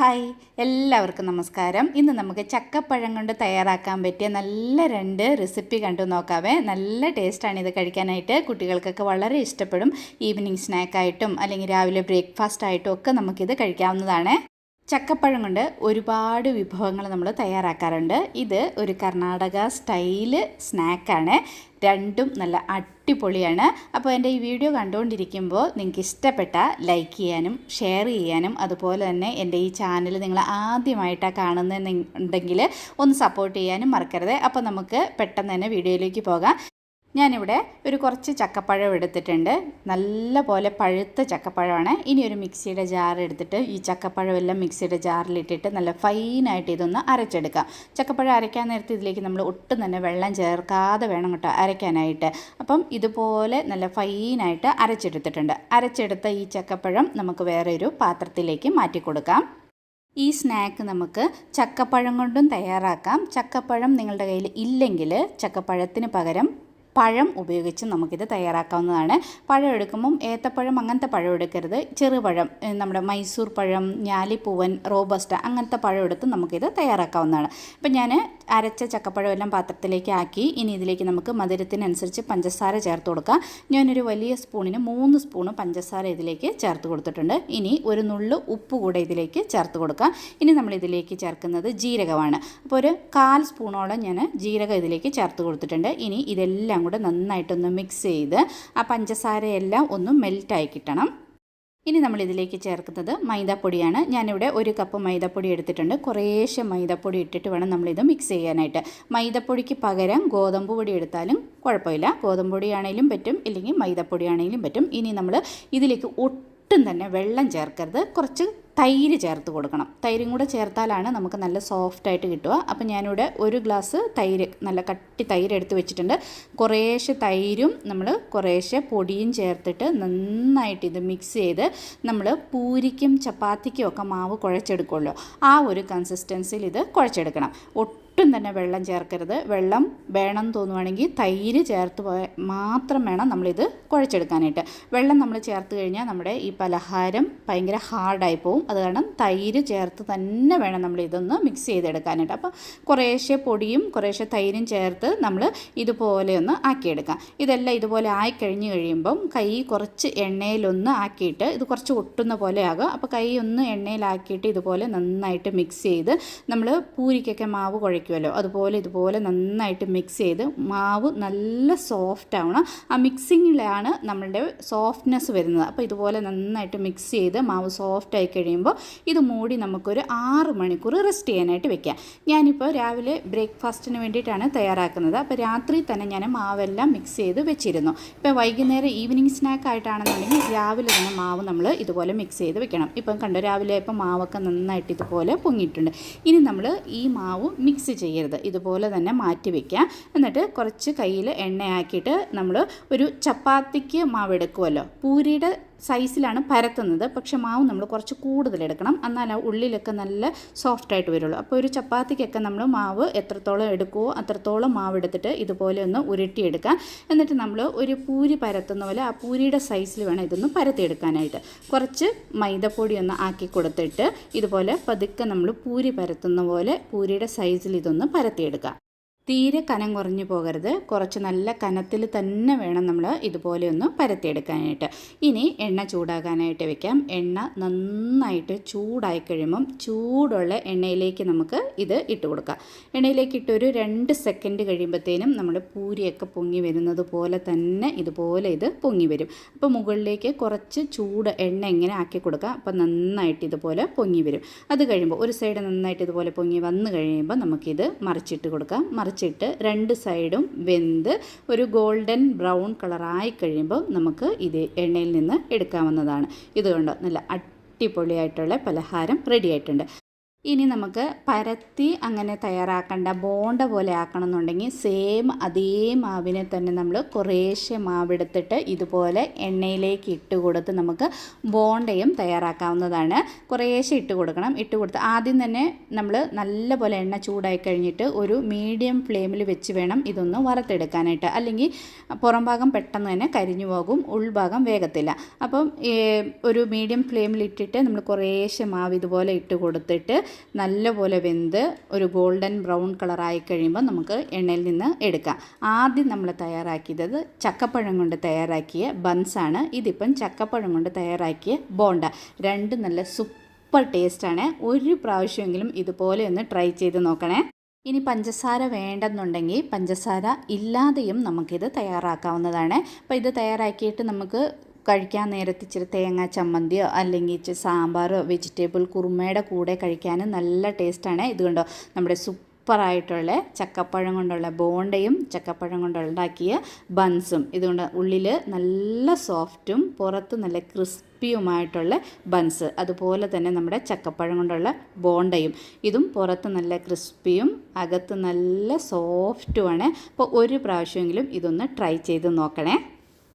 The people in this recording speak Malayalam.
ഹായ് എല്ലാവർക്കും നമസ്കാരം. ഇന്ന് നമുക്ക് ചക്കപ്പഴം കൊണ്ട് തയ്യാറാക്കാൻ പറ്റിയ നല്ല 2 റെസിപ്പി കണ്ടു നോക്കാവേ. നല്ല ടേസ്റ്റാണ് ഇത് കഴിക്കാനായിട്ട്. കുട്ടികൾക്കൊക്കെ വളരെ ഇഷ്ടപ്പെടും. ഈവനിങ് സ്നാക്കായിട്ടും അല്ലെങ്കിൽ രാവിലെ ബ്രേക്ക്ഫാസ്റ്റ് ആയിട്ടും ഒക്കെ നമുക്കിത് കഴിക്കാവുന്നതാണ്. ചക്കപ്പഴം കൊണ്ട് ഒരുപാട് വിഭവങ്ങൾ നമ്മൾ തയ്യാറാക്കാറുണ്ട്. ഇത് ഒരു കർണാടക സ്റ്റൈല് സ്നാക്കാണ്. രണ്ടും നല്ല അടിപൊളിയാണ്. അപ്പോൾ എൻ്റെ ഈ വീഡിയോ കണ്ടുകൊണ്ടിരിക്കുമ്പോൾ നിങ്ങൾക്ക് ഇഷ്ടപ്പെട്ട ലൈക്ക് ചെയ്യാനും ഷെയർ ചെയ്യാനും അതുപോലെ തന്നെ എൻ്റെ ഈ ചാനൽ നിങ്ങൾ ആദ്യമായിട്ടാണ് കാണുന്നതെന്നുണ്ടെങ്കിൽ ഒന്ന് സപ്പോർട്ട് ചെയ്യാനും മറക്കരുത്. അപ്പോൾ നമുക്ക് പെട്ടെന്ന് തന്നെ വീഡിയോയിലേക്ക് പോകാം. ഞാനിവിടെ കുറച്ച് ചക്കപ്പഴം എടുത്തിട്ടുണ്ട്. നല്ല പോലെ പഴുത്ത ചക്കപ്പഴമാണ്. ഇനി ഒരു മിക്സിയുടെ ജാർ എടുത്തിട്ട് ഈ ചക്കപ്പഴമെല്ലാം മിക്സിയുടെ ജാറിലിട്ടിട്ട് നല്ല ഫൈനായിട്ട് ഇതൊന്ന് അരച്ചെടുക്കാം. ചക്കപ്പഴം അരയ്ക്കാൻ നേരത്തെ ഇതിലേക്ക് നമ്മൾ ഒട്ടും തന്നെ വെള്ളം ചേർക്കാതെ വേണം കേട്ടോ അരയ്ക്കാനായിട്ട്. അപ്പം ഇതുപോലെ നല്ല ഫൈനായിട്ട് അരച്ചെടുത്തിട്ടുണ്ട്. അരച്ചെടുത്ത ഈ ചക്കപ്പഴം നമുക്ക് വേറെ ഒരു പാത്രത്തിലേക്ക് മാറ്റി കൊടുക്കാം. ഈ സ്നാക്ക് നമുക്ക് ചക്കപ്പഴം കൊണ്ടും തയ്യാറാക്കാം. ചക്കപ്പഴം നിങ്ങളുടെ കയ്യിൽ ഇല്ലെങ്കിൽ ചക്കപ്പഴത്തിന് പകരം പഴം ഉപയോഗിച്ച് നമുക്കിത് തയ്യാറാക്കാവുന്നതാണ്. പഴം എടുക്കുമ്പം ഏത്തപ്പഴം അങ്ങനത്തെ പഴം എടുക്കരുത്. ചെറുപഴം, നമ്മുടെ മൈസൂർ പഴം, ഞാലിപ്പൂവൻ, റോബസ്റ്റ അങ്ങനത്തെ പഴം എടുത്ത് നമുക്കിത് തയ്യാറാക്കാവുന്നതാണ്. ഇപ്പം ഞാൻ അരച്ച ചക്കപ്പഴം എല്ലാം പാത്രത്തിലേക്ക് ആക്കി. ഇനി ഇതിലേക്ക് നമുക്ക് മധുരത്തിനനുസരിച്ച് പഞ്ചസാര ചേർത്ത് കൊടുക്കാം. ഞാനൊരു വലിയ സ്പൂണിന് 3 സ്പൂണ് പഞ്ചസാര ഇതിലേക്ക് ചേർത്ത് കൊടുത്തിട്ടുണ്ട്. ഇനി ഒരു നുള്ളു ഉപ്പ് കൂടെ ഇതിലേക്ക് ചേർത്ത് കൊടുക്കാം. ഇനി നമ്മൾ ഇതിലേക്ക് ചേർക്കുന്നത് ജീരകമാണ്. അപ്പോൾ ഒരു 1/4 സ്പൂണോളം ഞാൻ ജീരകം ഇതിലേക്ക് ചേർത്ത് കൊടുത്തിട്ടുണ്ട്. ഇനി ഇതെല്ലാം കൂടെ നന്നായിട്ടൊന്ന് മിക്സ് ചെയ്ത് ആ പഞ്ചസാരയെല്ലാം ഒന്ന് മെൽറ്റായി കിട്ടണം. ഇനി നമ്മൾ ഇതിലേക്ക് ചേർക്കുന്നത് മൈദാപ്പൊടിയാണ്. ഞാനിവിടെ 1 കപ്പ് മൈദാപ്പൊടി എടുത്തിട്ടുണ്ട്. കുറേശ്ശെ മൈദാപ്പൊടി ഇട്ടിട്ട് വേണം നമ്മളിത് മിക്സ് ചെയ്യാനായിട്ട്. മൈദാപ്പൊടിക്ക് പകരം ഗോതമ്പ് പൊടി എടുത്താലും കുഴപ്പമില്ല. ഗോതമ്പ് പൊടിയാണെങ്കിലും പറ്റും, ഇല്ലെങ്കിൽ മൈദാപ്പൊടി ആണെങ്കിലും പറ്റും. ഇനി നമ്മൾ ഇതിലേക്ക് ഒട്ടും തന്നെ വെള്ളം ചേർക്കരുത്. കുറച്ച് തൈര് ചേർത്ത് കൊടുക്കണം. തൈരും കൂടെ ചേർത്താലാണ് നമുക്ക് നല്ല സോഫ്റ്റായിട്ട് കിട്ടുക. അപ്പം ഞാനിവിടെ 1 ഗ്ലാസ് തൈര്, നല്ല കട്ടി തൈര് എടുത്ത് വെച്ചിട്ടുണ്ട്. കുറേശ്ശെ തൈരും നമ്മൾ കുറേശ്ശെ പൊടിയും ചേർത്തിട്ട് നന്നായിട്ട് ഇത് മിക്സ് ചെയ്ത് നമ്മൾ പൂരിക്കും ചപ്പാത്തിക്കും ഒക്കെ മാവ് കുഴച്ചെടുക്കുമല്ലോ, ആ ഒരു കൺസിസ്റ്റൻസിയിൽ ഇത് കുഴച്ചെടുക്കണം. ഒട്ടും തന്നെ വെള്ളം ചേർക്കരുത്. വെള്ളം വേണം തോന്നുവാണെങ്കിൽ തൈര് ചേർത്ത് മാത്രം വേണം നമ്മളിത് കുഴച്ചെടുക്കാനായിട്ട്. വെള്ളം നമ്മൾ ചേർത്ത് കഴിഞ്ഞാൽ നമ്മുടെ ഈ പലഹാരം ഭയങ്കര ഹാർഡായി പോവും. അത് കാരണം തൈര് ചേർത്ത് തന്നെ വേണം നമ്മൾ ഇതൊന്ന് മിക്സ് ചെയ്തെടുക്കാനായിട്ട്. അപ്പോൾ കുറേശ്ശെ പൊടിയും കുറേശ്ശെ തൈരും ചേർത്ത് നമ്മൾ ഇതുപോലെ ഒന്ന് ആക്കിയെടുക്കാം. ഇതെല്ലാം ഇതുപോലെ ആയിക്കഴിഞ്ഞ് കഴിയുമ്പം കൈ കുറച്ച് എണ്ണയിലൊന്ന് ആക്കിയിട്ട്, ഇത് കുറച്ച് ഒട്ടുന്ന പോലെ ആകും. അപ്പോൾ കൈ ഒന്ന് എണ്ണയിലാക്കിയിട്ട് ഇതുപോലെ നന്നായിട്ട് മിക്സ് ചെയ്ത് നമ്മൾ പൂരിക്കൊക്കെ മാവ് കുഴയ്ക്കുമല്ലോ, അതുപോലെ ഇതുപോലെ നന്നായിട്ട് മിക്സ് ചെയ്ത് മാവ് നല്ല സോഫ്റ്റ് ആവണം. ആ മിക്സിങ്ങിലാണ് നമ്മളുടെ സോഫ്റ്റ്നെസ് വരുന്നത്. അപ്പോൾ ഇതുപോലെ നന്നായിട്ട് മിക്സ് ചെയ്ത് മാവ് സോഫ്റ്റ് ആയി കഴിയുമ്പോൾ ഇത് മൂടി നമുക്കൊരു 6 മണിക്കൂർ റെസ്റ്റ് ചെയ്യാനായിട്ട് വെക്കാം. ഞാനിപ്പോൾ രാവിലെ ബ്രേക്ക്ഫാസ്റ്റിന് വേണ്ടിയിട്ടാണ് തയ്യാറാക്കുന്നത്. അപ്പോൾ രാത്രി തന്നെ ഞാൻ മാവെല്ലാം മിക്സ് ചെയ്ത് വെച്ചിരുന്നു. ഇപ്പോൾ വൈകുന്നേരം ഈവനിങ് സ്നാക്ക് ആയിട്ടാണെന്നുണ്ടെങ്കിൽ രാവിലെ തന്നെ മാവ് നമ്മൾ ഇതുപോലെ മിക്സ് ചെയ്ത് വെക്കണം. ഇപ്പം കണ്ടോ, രാവിലെ ഇപ്പോൾ മാവൊക്കെ നന്നായിട്ട് ഇതുപോലെ പൊങ്ങിയിട്ടുണ്ട്. ഇനി നമ്മൾ ഈ മാവ് മിക്സ് ചെയ്യരുത്, ഇതുപോലെ തന്നെ മാറ്റി വയ്ക്കുക. എന്നിട്ട് കുറച്ച് കയ്യിൽ എണ്ണയാക്കിയിട്ട് നമ്മൾ ഒരു ചപ്പാത്തിക്ക് മാവ് എടുക്കുമല്ലോ, പൂരിയുടെ സൈസിലാണ് പരത്തുന്നത്. പക്ഷെ മാവ് നമ്മൾ കുറച്ച് കൂടുതലെടുക്കണം, എന്നാൽ ഉള്ളിലൊക്കെ നല്ല സോഫ്റ്റായിട്ട് വരുള്ളൂ. അപ്പോൾ ഒരു ചപ്പാത്തിക്കൊക്കെ നമ്മൾ മാവ് എത്രത്തോളം എടുക്കുമോ അത്രത്തോളം മാവ് എടുത്തിട്ട് ഇതുപോലെ ഒന്ന് ഉരുട്ടിയെടുക്കുക. എന്നിട്ട് നമ്മൾ ഒരു പൂരി പരത്തുന്ന പോലെ ആ പൂരിയുടെ സൈസിൽ വേണം ഇതൊന്ന് പരത്തിയെടുക്കാനായിട്ട്. കുറച്ച് മൈദപ്പൊടി ഒന്ന് ആക്കി കൊടുത്തിട്ട് ഇതുപോലെ പതുക്കെ നമ്മൾ പൂരി പരത്തുന്ന പോലെ പൂരിയുടെ സൈസിൽ ഇതൊന്ന് പരത്തിയെടുക്കുക. തീരെ കനം കുറഞ്ഞു പോകരുത്. കുറച്ച് നല്ല കനത്തിൽ തന്നെ വേണം നമ്മൾ ഇതുപോലെ ഒന്ന് പരത്തിയെടുക്കാനായിട്ട്. ഇനി എണ്ണ ചൂടാകാനായിട്ട് വെക്കാം. എണ്ണ നന്നായിട്ട് ചൂടായി കഴിയുമ്പം ചൂടുള്ള എണ്ണയിലേക്ക് നമുക്ക് ഇത് ഇട്ട് കൊടുക്കാം. എണ്ണയിലേക്ക് ഇട്ടൊരു 2 സെക്കൻഡ് കഴിയുമ്പോഴത്തേനും നമ്മൾ പൂരിയൊക്കെ പൊങ്ങി വരുന്നത് പോലെ തന്നെ ഇതുപോലെ ഇത് പൊങ്ങി വരും. അപ്പോൾ മുകളിലേക്ക് കുറച്ച് ചൂട് എണ്ണ ഇങ്ങനെ ആക്കി കൊടുക്കുക. അപ്പോൾ നന്നായിട്ട് ഇതുപോലെ പൊങ്ങി വരും. അത് കഴിയുമ്പോൾ ഒരു സൈഡ് നന്നായിട്ട് ഇതുപോലെ പൊങ്ങി വന്നു കഴിയുമ്പോൾ നമുക്കിത് മറിച്ചിട്ട് കൊടുക്കാം. മറിച്ചിട്ട് 2 സൈഡും വെന്ത് ഒരു ഗോൾഡൻ ബ്രൗൺ കളറായി കഴിയുമ്പോൾ നമുക്ക് ഇത് എണ്ണയിൽ നിന്ന് എടുക്കാവുന്നതാണ്. ഇതുകൊണ്ട് നല്ല അടിപൊളിയായിട്ടുള്ള പലഹാരം റെഡി ആയിട്ടുണ്ട്. ഇനി നമുക്ക് പരത്തി അങ്ങനെ തയ്യാറാക്കേണ്ട, ബോണ്ട പോലെ ആക്കണമെന്നുണ്ടെങ്കിൽ സെയിം അതേ മാവിനെ തന്നെ നമ്മൾ കുറേശ്ശെ മാവെടുത്തിട്ട് ഇതുപോലെ എണ്ണയിലേക്ക് ഇട്ട് കൊടുത്ത് നമുക്ക് ബോണ്ടയും തയ്യാറാക്കാവുന്നതാണ്. കുറേശ്ശെ ഇട്ട് കൊടുക്കണം. ഇട്ട് കൊടുത്ത് ആദ്യം തന്നെ നമ്മൾ നല്ലപോലെ എണ്ണ ചൂടായി കഴിഞ്ഞിട്ട് ഒരു മീഡിയം ഫ്ലെയിമിൽ വെച്ച് വേണം ഇതൊന്ന് വറുത്തെടുക്കാനായിട്ട്. അല്ലെങ്കിൽ പുറം ഭാഗം പെട്ടെന്ന് തന്നെ കരിഞ്ഞു പോകും, ഉൾഭാഗം വേഗത്തില്ല. അപ്പം ഒരു മീഡിയം ഫ്ലെയിമിൽ ഇട്ടിട്ട് നമ്മൾ കുറേശ്ശെ മാവ് ഇതുപോലെ ഇട്ട് കൊടുത്തിട്ട് നല്ലപോലെ വെന്ത് ഒരു ഗോൾഡൻ ബ്രൗൺ കളറായി കഴിയുമ്പോൾ നമുക്ക് എണ്ണയിൽ നിന്ന് എടുക്കാം. ആദ്യം നമ്മൾ തയ്യാറാക്കിയത് ചക്കപ്പഴം കൊണ്ട് തയ്യാറാക്കിയ ബൺസാണ്. ഇതിപ്പം ചക്കപ്പഴം കൊണ്ട് തയ്യാറാക്കിയ ബോണ്ട. രണ്ടും നല്ല സൂപ്പർ ടേസ്റ്റാണ്. ഒരു പ്രാവശ്യമെങ്കിലും ഇതുപോലെ ഒന്ന് ട്രൈ ചെയ്ത് നോക്കണേ. ഇനി പഞ്ചസാര വേണ്ടെന്നുണ്ടെങ്കിൽ പഞ്ചസാര ഇല്ലാതെയും നമുക്കിത് തയ്യാറാക്കാവുന്നതാണ്. അപ്പോൾ ഇത് തയ്യാറാക്കിയിട്ട് നമുക്ക് കഴിക്കാൻ നേരത്ത് ഇച്ചിരി തേങ്ങ ചമ്മന്തിയോ അല്ലെങ്കിൽ ഇച്ചിരി സാമ്പാറോ വെജിറ്റബിൾ കുറുമയുടെ കൂടെ കഴിക്കാൻ നല്ല ടേസ്റ്റാണ്. ഇതുകൊണ്ടോ നമ്മുടെ സൂപ്പറായിട്ടുള്ള ചക്കപ്പഴം കൊണ്ടുള്ള ബോണ്ടയും ചക്കപ്പഴം കൊണ്ടുണ്ടാക്കിയ ബൺസും. ഇതുകൊണ്ട് ഉള്ളിൽ നല്ല സോഫ്റ്റും പുറത്ത് നല്ല ക്രിസ്പിയുമായിട്ടുള്ള ബൺസ്. അതുപോലെ തന്നെ നമ്മുടെ ചക്കപ്പഴം കൊണ്ടുള്ള ബോണ്ടയും. ഇതും പുറത്ത് നല്ല ക്രിസ്പിയും അകത്ത് നല്ല സോഫ്റ്റുമാണ്. അപ്പോൾ ഒരു പ്രാവശ്യമെങ്കിലും ഇതൊന്ന് ട്രൈ ചെയ്ത് നോക്കണേ.